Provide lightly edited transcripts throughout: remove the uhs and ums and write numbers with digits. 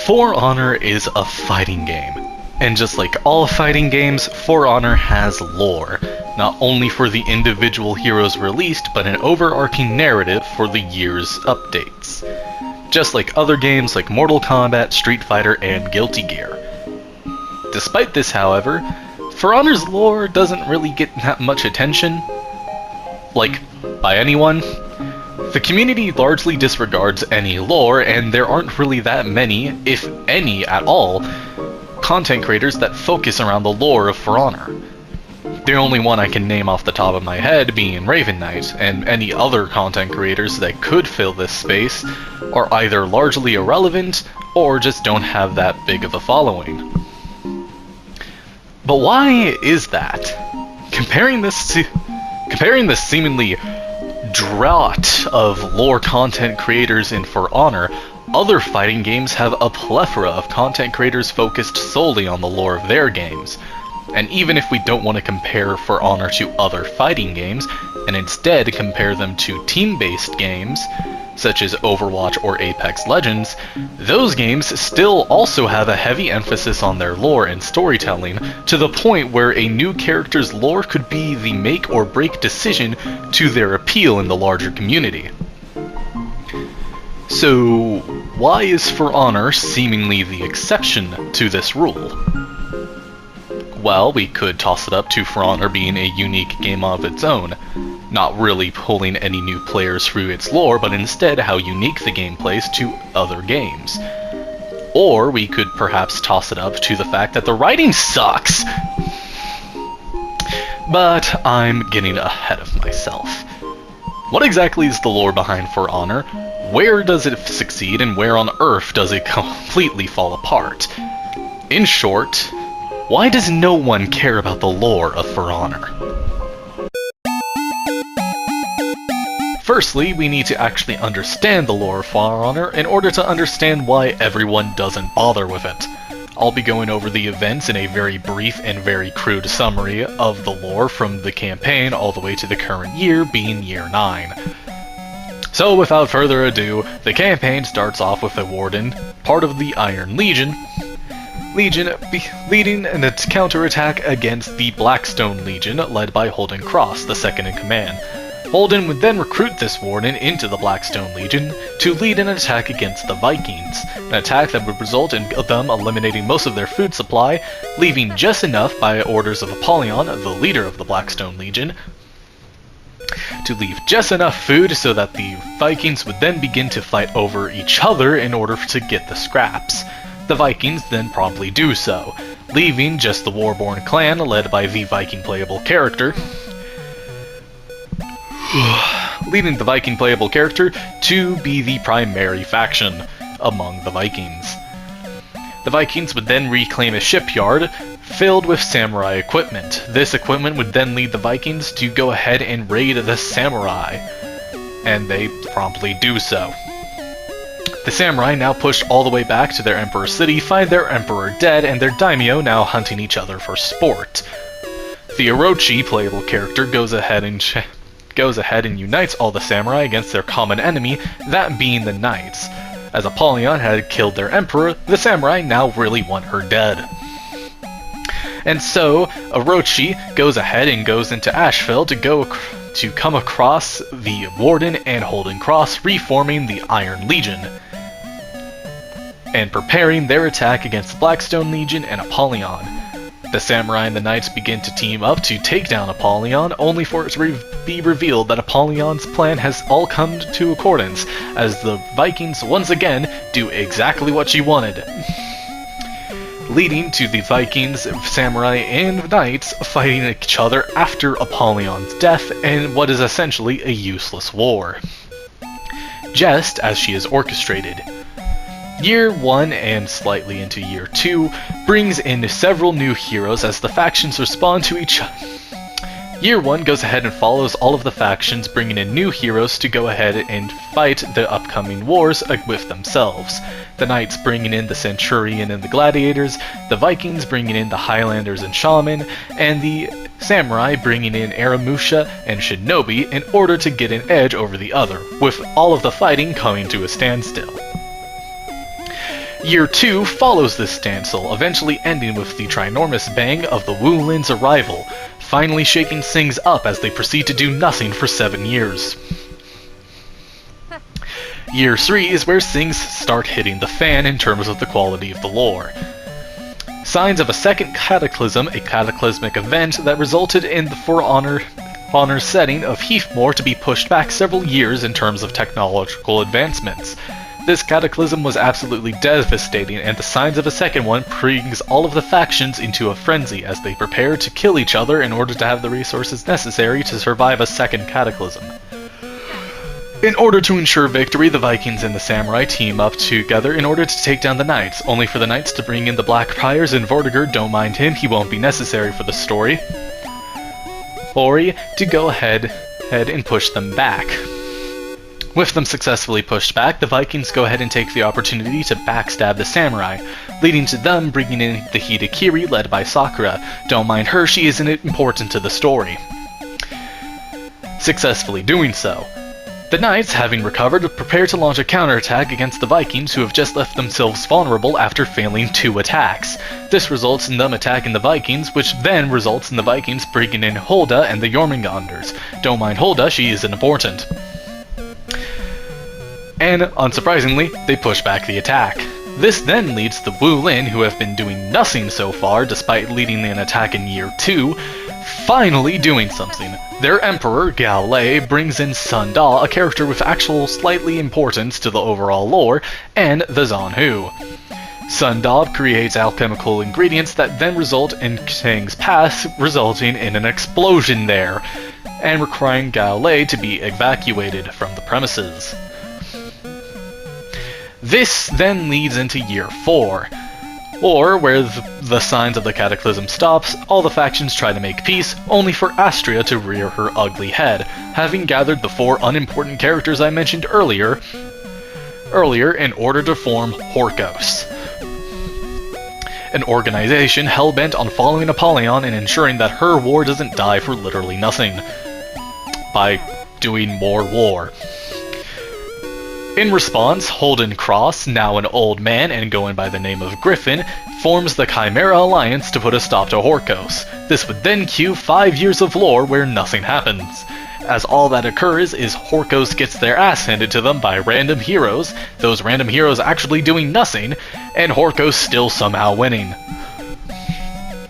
For Honor is a fighting game, and just like all fighting games, For Honor has lore, not only for the individual heroes released, but an overarching narrative for the year's updates. Just like other games like Mortal Kombat, Street Fighter, and Guilty Gear. Despite this, however, For Honor's lore doesn't really get that much attention, like, by anyone. The community largely disregards any lore, and there aren't really that many, if any at all, content creators that focus around the lore of For Honor. The only one I can name off the top of my head being Raven Knight, and any other content creators that could fill this space are either largely irrelevant, or just don't have that big of a following. But why is that? Comparing the seemingly drought of lore content creators in For Honor, other fighting games have a plethora of content creators focused solely on the lore of their games. And even if we don't want to compare For Honor to other fighting games, and instead compare them to team-based games, such as Overwatch or Apex Legends, those games still also have a heavy emphasis on their lore and storytelling, to the point where a new character's lore could be the make or break decision to their appeal in the larger community. So, why is For Honor seemingly the exception to this rule? Well, we could toss it up to For Honor being a unique game of its own, not really pulling any new players through its lore, but instead how unique the game plays to other games. Or we could perhaps toss it up to the fact that the writing sucks! But I'm getting ahead of myself. What exactly is the lore behind For Honor? Where does it succeed, and where on earth does it completely fall apart? In short, why does no one care about the lore of For Honor? Firstly, we need to actually understand the lore of For Honor in order to understand why everyone doesn't bother with it. I'll be going over the events in a very brief and very crude summary of the lore from the campaign all the way to the current year, being Year 9. So without further ado, the campaign starts off with a Warden, part of the Iron Legion, leading a counterattack against the Blackstone Legion, led by Holden Cross, the second in command. Holden would then recruit this Warden into the Blackstone Legion to lead an attack against the Vikings, an attack that would result in them eliminating most of their food supply, leaving just enough by orders of Apollyon, the leader of the Blackstone Legion, to leave just enough food so that the Vikings would then begin to fight over each other in order to get the scraps. The Vikings then promptly do so, leaving just the Warborn clan led by the Viking playable character, to be the primary faction among the Vikings. The Vikings would then reclaim a shipyard filled with samurai equipment. This equipment would then lead the Vikings to go ahead and raid the samurai, and they promptly do so. The samurai, now pushed all the way back to their Emperor city, find their Emperor dead and their daimyo now hunting each other for sport. The Orochi playable character goes ahead and unites all the samurai against their common enemy, that being the knights. As Apollyon had killed their emperor, the samurai now really want her dead. And so, Orochi goes ahead and goes into Asheville to come across the Warden and Holden Cross, reforming the Iron Legion, and preparing their attack against the Blackstone Legion and Apollyon. The samurai and the knights begin to team up to take down Apollyon, only for it to be revealed that Apollyon's plan has all come to accordance, as the Vikings once again do exactly what she wanted, leading to the Vikings, samurai, and knights fighting each other after Apollyon's death in what is essentially a useless war, just as she is orchestrated. Year 1 and slightly into Year 2 brings in several new heroes as the factions respond to each other. Year 1 goes ahead and follows all of the factions, bringing in new heroes to go ahead and fight the upcoming wars with themselves. The Knights bringing in the Centurion and the Gladiators, the Vikings bringing in the Highlanders and Shaman, and the Samurai bringing in Aramusha and Shinobi in order to get an edge over the other, with all of the fighting coming to a standstill. Year 2 follows this standstill, eventually ending with the trinormous bang of the Wu Lin's arrival, finally shaking things up as they proceed to do nothing for 7 years. Year 3 is where things start hitting the fan in terms of the quality of the lore. Signs of a second cataclysm, a cataclysmic event that resulted in the For Honor setting of Heathmoor to be pushed back several years in terms of technological advancements. This cataclysm was absolutely devastating, and the signs of a second one brings all of the factions into a frenzy as they prepare to kill each other in order to have the resources necessary to survive a second cataclysm. In order to ensure victory, the Vikings and the Samurai team up together in order to take down the Knights, only for the Knights to bring in the Black Priors and Vortigern. Don't mind him, he won't be necessary for the story. Ori to go ahead and push them back. With them successfully pushed back, the Vikings go ahead and take the opportunity to backstab the Samurai, leading to them bringing in the Hidakiri led by Sakura. Don't mind her, she isn't important to the story. Successfully doing so. The Knights, having recovered, prepare to launch a counterattack against the Vikings, who have just left themselves vulnerable after failing 2 attacks. This results in them attacking the Vikings, which then results in the Vikings bringing in Hulda and the Jormungandrs. Don't mind Hulda, she isn't important. And, unsurprisingly, they push back the attack. This then leads the Wu Lin, who have been doing nothing so far despite leading an attack in Year 2, finally doing something. Their emperor, Gao Lei, brings in Sun Da, a character with actual slightly importance to the overall lore, and the Zan Hu. Sun Da creates alchemical ingredients that then result in Tang's Pass, resulting in an explosion there, and requiring Gao Lei to be evacuated from the premises. This then leads into Year 4, or where the signs of the cataclysm stops, all the factions try to make peace, only for Astria to rear her ugly head, having gathered the 4 unimportant characters I mentioned earlier in order to form Horkos, an organization hell-bent on following Apollyon and ensuring that her war doesn't die for literally nothing, by doing more war. In response, Holden Cross, now an old man and going by the name of Griffin, forms the Chimera Alliance to put a stop to Horkos. This would then cue 5 years of lore where nothing happens, as all that occurs is Horkos gets their ass handed to them by random heroes, those random heroes actually doing nothing, and Horkos still somehow winning.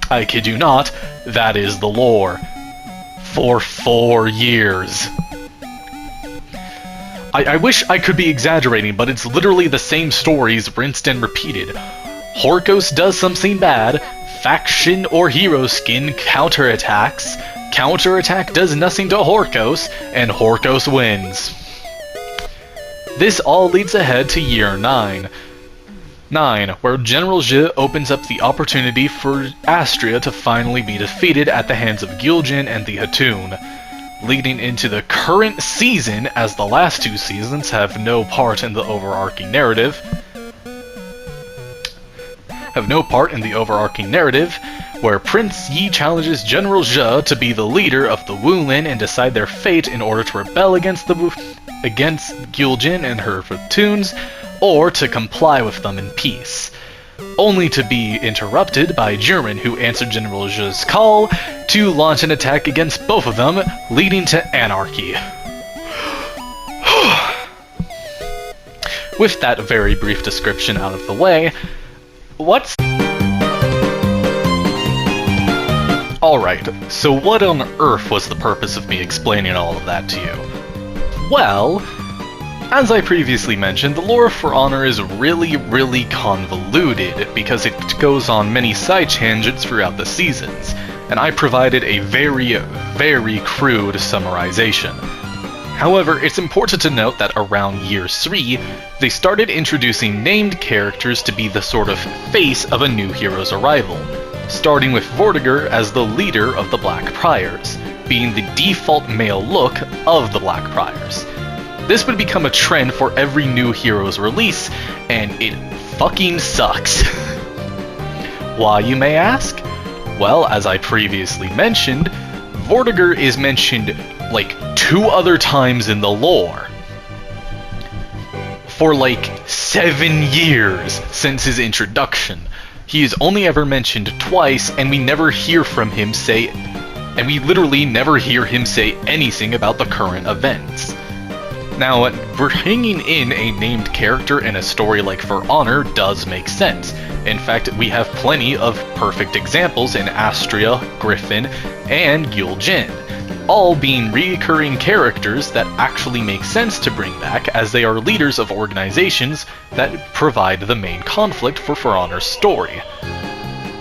I kid you not, that is the lore. For 4 years. I wish I could be exaggerating, but it's literally the same stories rinsed and repeated. Horkos does something bad, faction or hero skin counterattacks, counterattack does nothing to Horkos, and Horkos wins. This all leads ahead to Year 9, where General Zhe opens up the opportunity for Astria to finally be defeated at the hands of Gil'jin and the Hatun, leading into the current season, as the last 2 seasons have no part in the overarching narrative, where Prince Yi challenges General Zhe to be the leader of the Wu Lin and decide their fate in order to rebel against Gil'jin and her Hatuns, or to comply with them in peace, only to be interrupted by Jiren, who answered General Zhe's call to launch an attack against both of them, leading to anarchy. With that very brief description out of the way, Alright, so what on earth was the purpose of me explaining all of that to you? Well, as I previously mentioned, the lore of For Honor is really convoluted because it goes on many side tangents throughout the seasons, and I provided a very crude summarization. However, it's important to note that around Year 3, they started introducing named characters to be the sort of face of a new hero's arrival, starting with Vortigern as the leader of the Black Priors, being the default male look of the Black Priors. This would become a trend for every new hero's release, and it fucking sucks. Why, you may ask? Well, as I previously mentioned, Vortigern is mentioned like 2 other times in the lore. for like 7 years since his introduction. He is only ever mentioned twice, and we never hear from him say, and we literally never hear him say anything about the current events. Now, bringing in a named character in a story like For Honor does make sense. In fact, we have plenty of perfect examples in Astria, Griffin, and Gyul Jin, all being recurring characters that actually make sense to bring back, as they are leaders of organizations that provide the main conflict for Honor's story.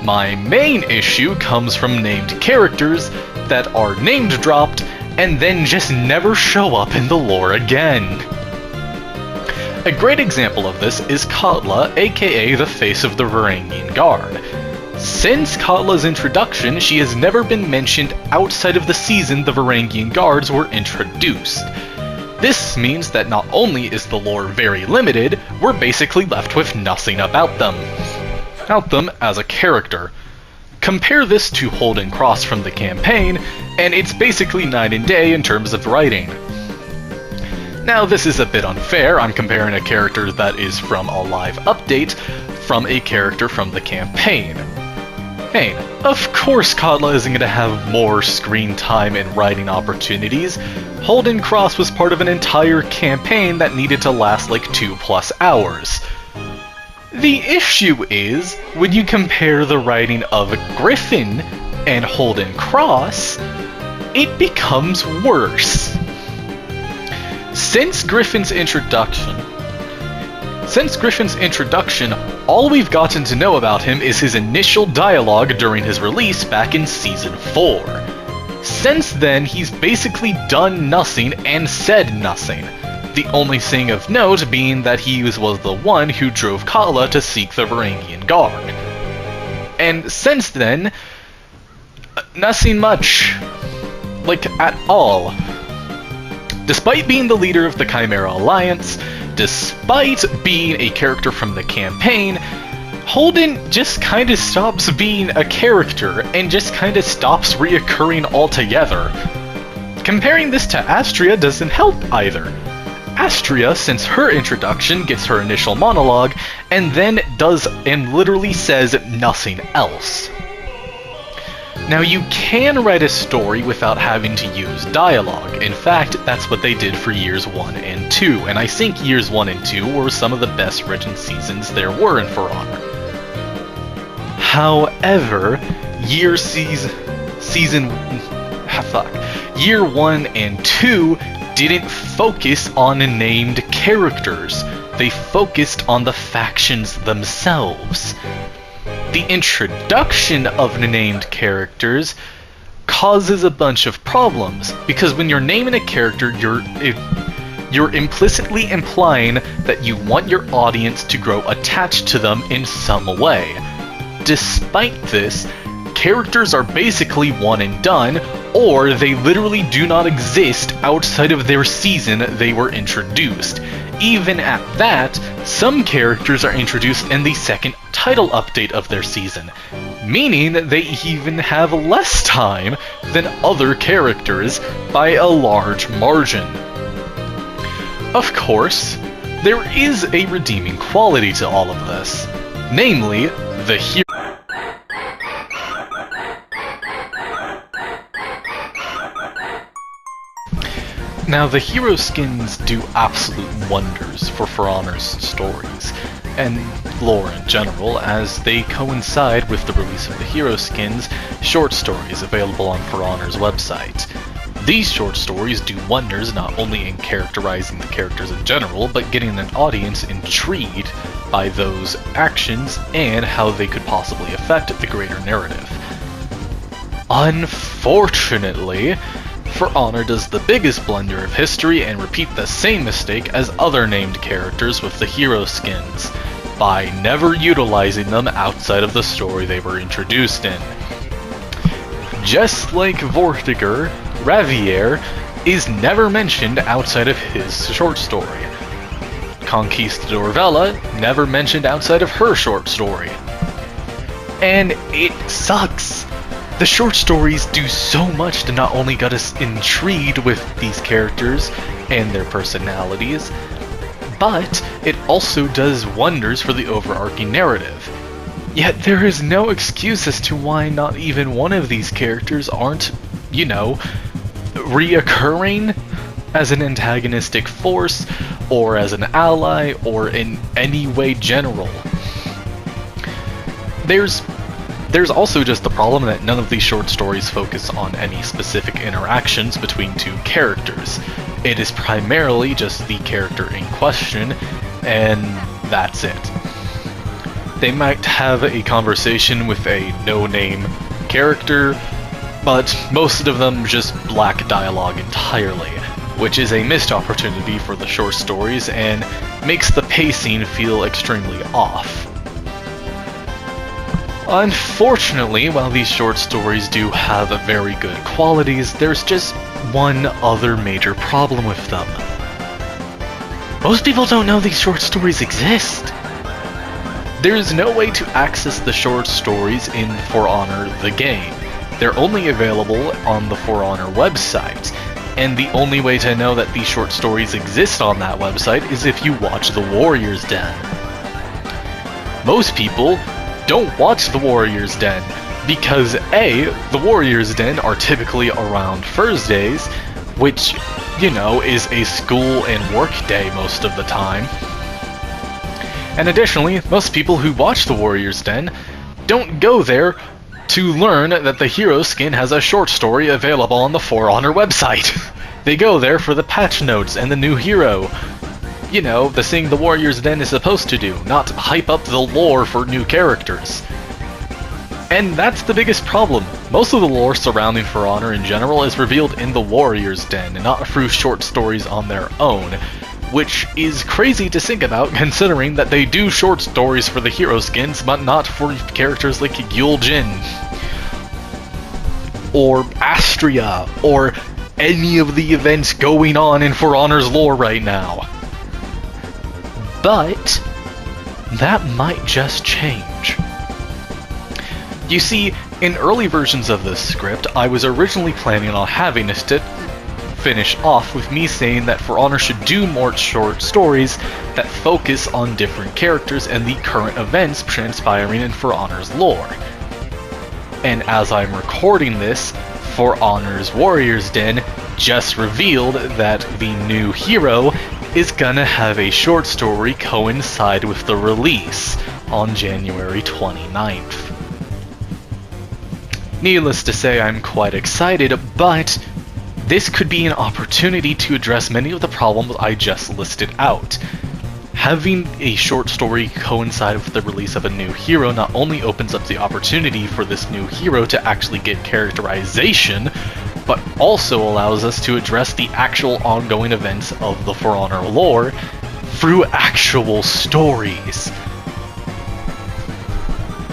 My main issue comes from named characters that are named dropped and then just never show up in the lore again. A great example of this is Katla, aka the face of the Varangian Guard. Since Katla's introduction, she has never been mentioned outside of the season the Varangian Guards were introduced. This means that not only is the lore very limited, we're basically left with nothing about them as a character. Compare this to Holden Cross from the campaign, and it's basically night and day in terms of writing. Now, this is a bit unfair. I'm comparing a character that is from a live update from a character from the campaign. Hey, of course Katla isn't going to have more screen time and writing opportunities. Holden Cross was part of an entire campaign that needed to last like 2+ hours. The issue is, when you compare the writing of Griffin and Holden Cross, it becomes worse. Since Griffin's introduction, all we've gotten to know about him is his initial dialogue during his release back in Season 4. Since then, he's basically done nothing and said nothing. The only thing of note being that he was the one who drove Katla to seek the Varangian Guard. And since then, nothing much. Like, at all. Despite being the leader of the Chimera Alliance, despite being a character from the campaign, Holden just kinda stops being a character and just kinda stops reoccurring altogether. Comparing this to Astria doesn't help either. Astria, since her introduction, gets her initial monologue, and then does and literally says nothing else. Now, you can write a story without having to use dialogue. In fact, that's what they did for Years 1 and 2, and I think Years 1 and 2 were some of the best written seasons there were in For Honor. However, Year 1 and 2 didn't focus on named characters. They focused on the factions themselves. The introduction of named characters causes a bunch of problems, because when you're naming a character, you're implicitly implying that you want your audience to grow attached to them in some way. Despite this, characters are basically one and done, or they literally do not exist outside of their season they were introduced. Even at that, some characters are introduced in the second title update of their season, meaning they even have less time than other characters by a large margin. Of course, there is a redeeming quality to all of this, namely, the hero. Now, the hero skins do absolute wonders for Honor's stories, and lore in general, as they coincide with the release of the hero skins short stories available on For Honor's website. These short stories do wonders not only in characterizing the characters in general, but getting an audience intrigued by those actions and how they could possibly affect the greater narrative. Unfortunately, For Honor does the biggest blunder of history and repeat the same mistake as other named characters with the hero skins, by never utilizing them outside of the story they were introduced in. Just like Vortiger, Ravier is never mentioned outside of his short story. Conquistador Vela never mentioned outside of her short story. And it sucks! The short stories do so much to not only get us intrigued with these characters and their personalities, but it also does wonders for the overarching narrative. Yet there is no excuse as to why not even one of these characters aren't, reoccurring as an antagonistic force, or as an ally, or in any way general. There's also just the problem that none of these short stories focus on any specific interactions between two characters. It is primarily just the character in question, and that's it. They might have a conversation with a no-name character, but most of them just lack dialogue entirely, which is a missed opportunity for the short stories and makes the pacing feel extremely off. Unfortunately, while these short stories do have very good qualities, there's just one other major problem with them. Most people don't know these short stories exist. There is no way to access the short stories in For Honor the game. They're only available on the For Honor website, and the only way to know that these short stories exist on that website is if you watch The Warrior's Den. Most people don't watch The Warrior's Den because A, The Warrior's Den are typically around Thursdays, which, is a school and work day most of the time. And additionally, most people who watch The Warrior's Den don't go there to learn that the hero skin has a short story available on the For Honor website. They go there for the patch notes and the new hero. The thing The Warrior's Den is supposed to do, not hype up the lore for new characters. And that's the biggest problem. Most of the lore surrounding For Honor in general is revealed in The Warrior's Den, and not through short stories on their own, which is crazy to think about considering that they do short stories for the hero skins, but not for characters like Gyul Jin, or Astria, or any of the events going on in For Honor's lore right now. But that might just change. You see, in early versions of this script, I was originally planning on having this to finish off with me saying that For Honor should do more short stories that focus on different characters and the current events transpiring in For Honor's lore. And as I'm recording this, For Honor's Warrior's Den just revealed that the new hero is gonna have a short story coincide with the release on January 29th. Needless to say, I'm quite excited, but this could be an opportunity to address many of the problems I just listed out. Having a short story coincide with the release of a new hero not only opens up the opportunity for this new hero to actually get characterization, but also allows us to address the actual ongoing events of the For Honor lore through actual stories.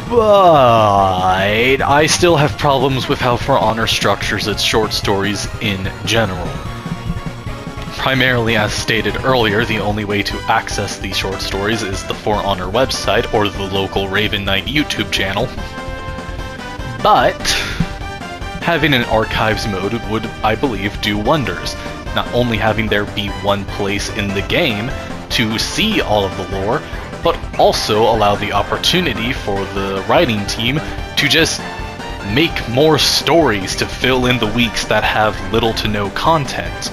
But I still have problems with how For Honor structures its short stories in general. Primarily, as stated earlier, the only way to access these short stories is the For Honor website or the local Raven Knight YouTube channel. But having an archives mode would, I believe, do wonders. Not only having there be one place in the game to see all of the lore, but also allow the opportunity for the writing team to just make more stories to fill in the weeks that have little to no content.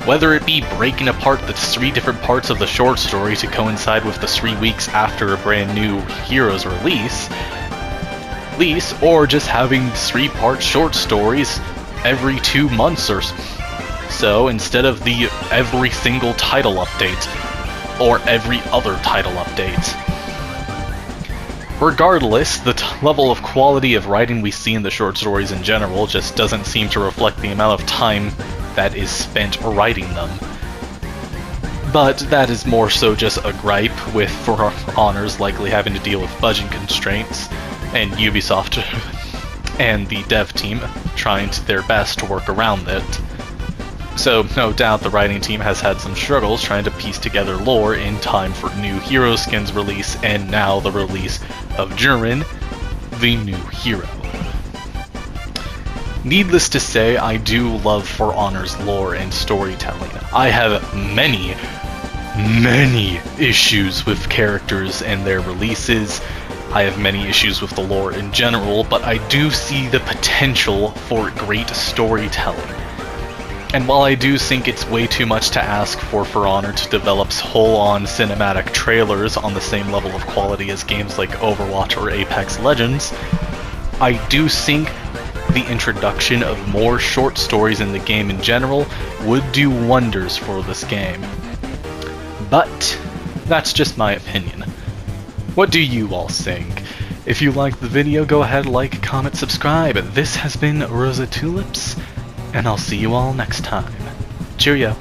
Whether it be breaking apart the 3 different parts of the short story to coincide with the 3 weeks after a brand new hero's release, or just having 3-part short stories every 2 months or so instead of the every single title update, or every other title update. Regardless, the level of quality of writing we see in the short stories in general just doesn't seem to reflect the amount of time that is spent writing them. But that is more so just a gripe, with For Honor's likely having to deal with budget constraints, and Ubisoft and the dev team trying their best to work around it. So, no doubt the writing team has had some struggles trying to piece together lore in time for new hero skins release, and now the release of Jiren, the new hero. Needless to say, I do love For Honor's lore and storytelling. I have many many issues with characters and their releases. I have many issues with the lore in general, but I do see the potential for great storytelling. And while I do think it's way too much to ask For Honor to develop full-on cinematic trailers on the same level of quality as games like Overwatch or Apex Legends, I do think the introduction of more short stories in the game in general would do wonders for this game. But that's just my opinion. What do you all think? If you liked the video, go ahead, like, comment, subscribe. This has been Rosa Tulips, and I'll see you all next time. Cheerio.